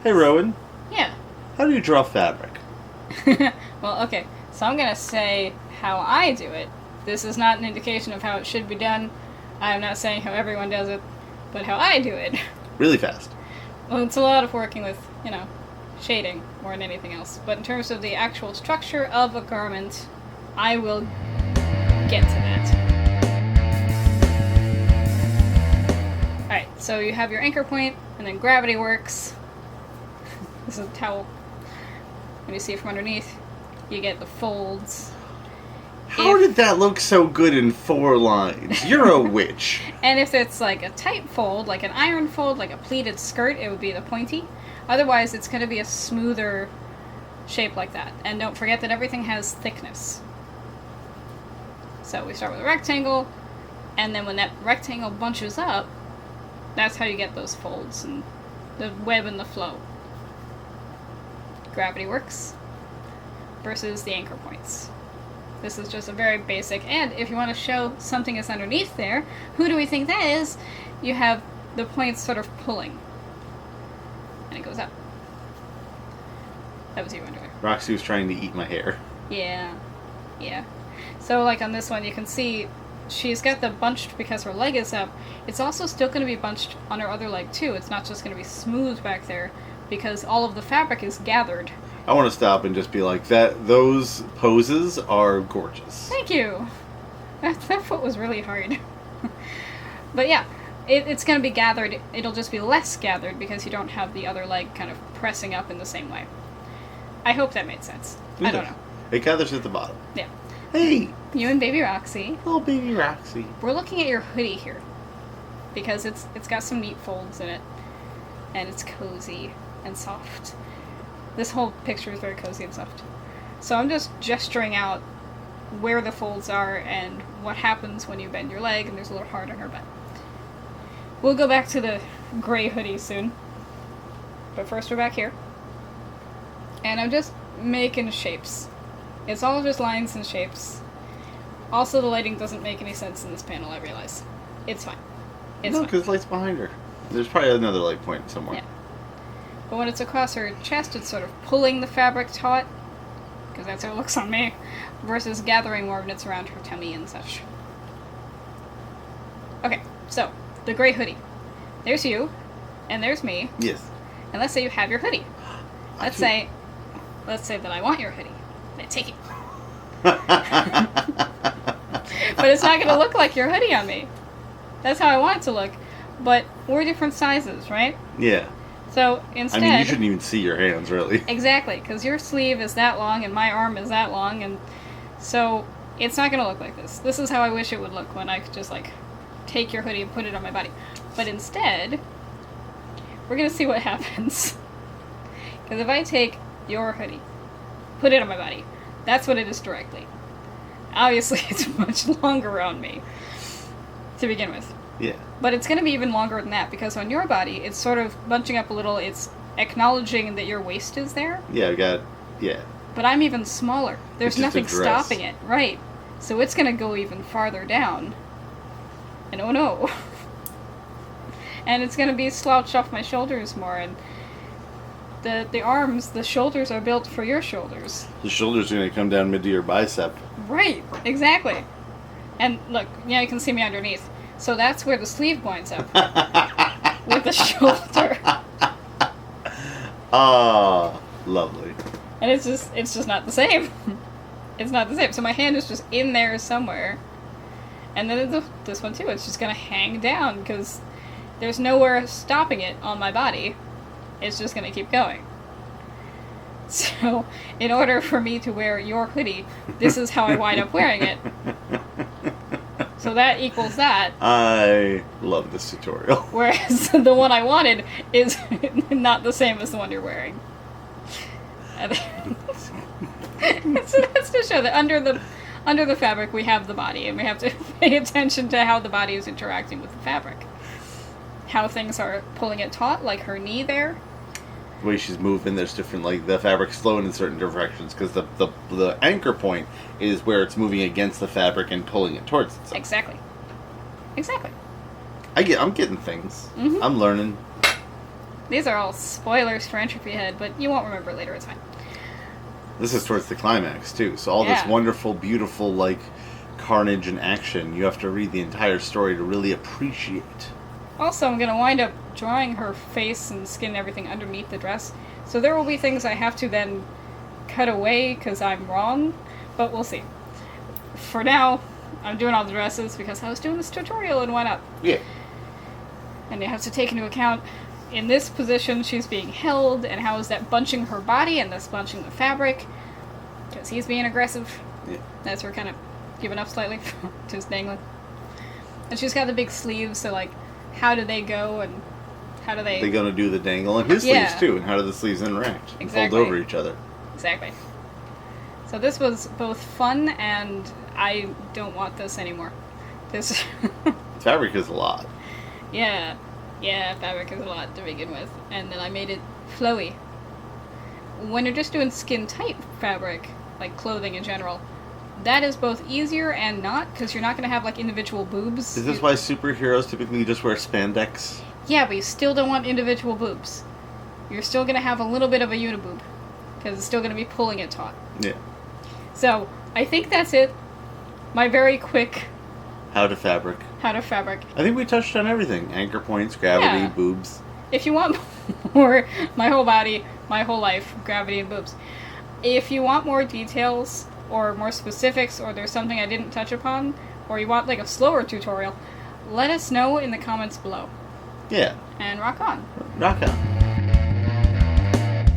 Hey, Rowyn. Yeah. How do you draw fabric? Well, okay. So I'm going to say how I do it. This is not an indication of how it should be done. I'm not saying how everyone does it, but how I do it. Really fast. Well, it's a lot of working with, shading more than anything else. But in terms of the actual structure of a garment, I will get to that. Alright, so you have your anchor point, and then gravity works. This is a towel. When you see it from underneath, you get the folds. How did that look so good in 4 lines? You're a witch. And if it's like a tight fold, like an iron fold, like a pleated skirt, it would be the pointy. Otherwise, it's going to be a smoother shape like that. And don't forget that everything has thickness. So we start with a rectangle, and then when that rectangle bunches up, that's how you get those folds and the web and the flow. Gravity works versus the anchor points. This is just a very basic, and if you want to show something is underneath there, who do we think that is? You have the points sort of pulling. And it goes up. That was you under there. Roxy was trying to eat my hair. Yeah. So like on this one, you can see she's got the bunched because her leg is up. It's also still going to be bunched on her other leg too. It's not just going to be smooth back there because all of the fabric is gathered. I want to stop and just be like, those poses are gorgeous. Thank you. That foot was really hard. But yeah, it's going to be gathered. It'll just be less gathered because you don't have the other leg kind of pressing up in the same way. I hope that made sense. I don't know. It gathers at the bottom. Yeah. Hey! You and baby Roxy. Little baby Roxy. We're looking at your hoodie here. Because it's got some neat folds in it. And it's cozy and soft. This whole picture is very cozy and soft. So I'm just gesturing out where the folds are and what happens when you bend your leg and there's a little heart on her butt. We'll go back to the gray hoodie soon. But first we're back here. And I'm just making shapes. It's all just lines and shapes. Also, the lighting doesn't make any sense in this panel, I realize. It's fine. No, because the light's behind her. There's probably another light point somewhere. Yeah. But when it's across her chest, it's sort of pulling the fabric taut, because that's how it looks on me, versus gathering more when it's around her tummy and such. Okay, so, the gray hoodie. There's you, and there's me. Yes. And let's say you have your hoodie. Let's say that I want your hoodie. I take it. But it's not going to look like your hoodie on me. That's how I want it to look. But we're different sizes, right? Yeah. So instead... I mean, you shouldn't even see your hands, really. Exactly, because your sleeve is that long and my arm is that long, and so it's not going to look like this. This is how I wish it would look when I could just, take your hoodie and put it on my body. But instead, we're going to see what happens. Because if I take your hoodie, put it on my body, that's what it is directly. Obviously, it's much longer on me to begin with. Yeah. But it's going to be even longer than that, because on your body, it's sort of bunching up a little. It's acknowledging that your waist is there. Yeah, But I'm even smaller. There's It's just a nothing dress. stopping it. Right. So it's going to go even farther down. And oh no. And it's going to be slouched off my shoulders more. And the arms, the shoulders are built for your shoulders. The shoulders are going to come down mid to your bicep. Right. Exactly. And look, yeah, you can see me underneath. So that's where the sleeve winds up. With the shoulder. Ah, lovely. And it's just not the same. It's not the same. So my hand is just in there somewhere. And then this one too, it's just going to hang down because there's nowhere stopping it on my body. It's just going to keep going. So, in order for me to wear your hoodie, this is how I wind up wearing it. So that equals that. I love this tutorial. Whereas the one I wanted is not the same as the one you're wearing. So that's to show that under the fabric we have the body, and we have to pay attention to how the body is interacting with the fabric. How things are pulling it taut, like her knee there. The way she's moving, there's different, the fabric's flowing in certain directions, because the anchor point is where it's moving against the fabric and pulling it towards itself. Exactly. I'm getting things. Mm-hmm. I'm learning. These are all spoilers for Entropy Head, but you won't remember later. It's fine. This is towards the climax, too. So all this wonderful, beautiful, like, carnage and action, you have to read the entire story to really appreciate. Also, I'm going to wind up drawing her face and skin and everything underneath the dress. So there will be things I have to then cut away because I'm wrong, but we'll see. For now, I'm doing all the dresses because I was doing this tutorial and why not? Yeah. And you have to take into account, in this position, she's being held, and how is that bunching her body and this bunching the fabric? Because he's being aggressive. Yeah. That's her kind of giving up slightly, just dangling. And she's got the big sleeves, so like, how do they go and how do they... They're going to do the dangle and his sleeves, too, and how do the sleeves interact? Exactly. Fold over each other. Exactly. So this was both fun and I don't want this anymore. This... Fabric is a lot. Yeah, fabric is a lot to begin with. And then I made it flowy. When you're just doing skin-tight fabric, like clothing in general, that is both easier and not, because you're not going to have, like, individual boobs. Is this why superheroes typically just wear spandex? Yeah, but you still don't want individual boobs. You're still going to have a little bit of a uniboob, because it's still going to be pulling it taut. Yeah. So, I think that's it. My very quick... How to fabric. I think we touched on everything. Anchor points, gravity, boobs. If you want more, my whole body, my whole life, gravity and boobs. If you want more details, or more specifics, or there's something I didn't touch upon, or you want like a slower tutorial, let us know in the comments below. Yeah. And rock on. Rock on.